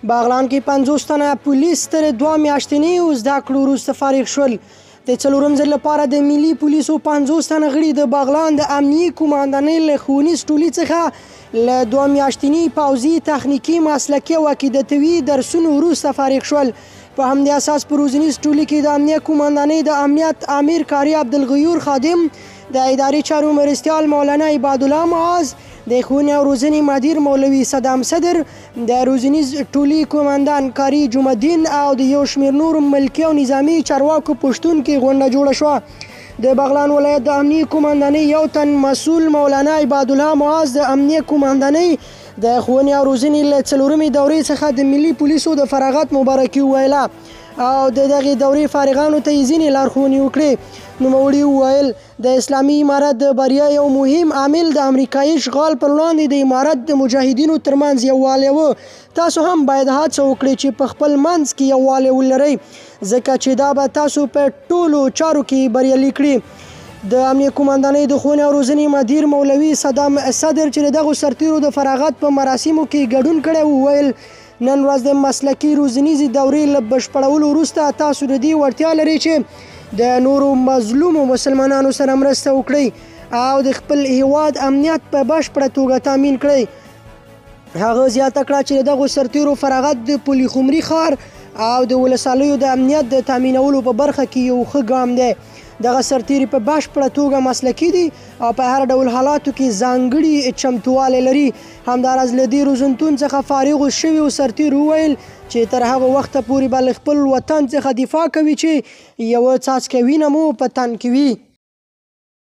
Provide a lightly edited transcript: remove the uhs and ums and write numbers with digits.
باغلان کې 50 تنه پولیس تر 2 میاشتنیو زده کړو وروسته فارغ شول. د څلورم ځل لپاره د ملي پولیسو 50 تنه غړي د باغلان د امنیي قوماندانۍ له ښوونیز ټولۍ څخه له 2 میاشتني پوځي تخنیکي مسلکي او عقیدتوي درسونو وروسته فارغ شول. په همدې اساس په روزنیز ټولۍ کې د امنیه قوماندانۍ د امنیت امیر کاري عبدالغیور خادم، د اداري چارو مرستیال مولانا عبادالله معاذ، د ښوونې او روزنې مدیر مولوي صدام صدر، د روزنیز ټولۍ قوماندان کاري جمعالدین او د یو شمېر نورو ملکي او نظامي چارواکو پشتون کې غونډه جوړه شوه. د بغلان ولایت د امنیي قوماندانۍ یو تن مسؤل مولانا عبادالله معاذ د امنیه قوماندانۍ د ښوونې او روزنې له څلورمې دورې څخه د ملي پولیسو د فراغت مبارکي وویله او د دغې دورې فارغانو ته یې ځینې لارښوونې وکړې. نوموړي وویل د اسلامي امارت د بریا یو مهم عامل د امریکایي اشغال پر وړاندې د امارت د مجاهدینو ترمنځ یووالی و. تاسو هم باید هڅه وکړئ چې په خپل منځ کې یووالی ولرئ، ځکه چې دا به تاسو په ټولو چارو کې بریالي کړي. د امنیه قوماندانۍ د ښوونې او روزنې مدیر مولوي صدام صدر چې د دغو سرتیرو د فراغت په مراسمو کې ګډون کړی وویل نن ورځ د مسلکي روزنیزې دورې له بشپړولو وروسته تاسو د دې وړتیا لرئ چې د نورو مظلومو مسلمانانو سره مرسته وکړئ او د خپل هیواد امنیت په بشپړه توګه تامین کړئ. هغه زیاته کړه چې د دغو سرتیرو فراغت د پلخمري ښار او د ولسوالیو د امنیت د تامینولو په برخه کې یو ښه ګام دی. دغه سرتیري په بشپړه توګه مسلکي دي او په هر ډول حالاتو کې ځانګړي چمتووالی لري. همداراز له دې روزنتون څخه فارغو شویو سرتیرو وویل چې تر هغه وخته پورې به له خپل وطن څخه دفاع کوي چې یوه څاڅکی وینه مو په تن کې وي.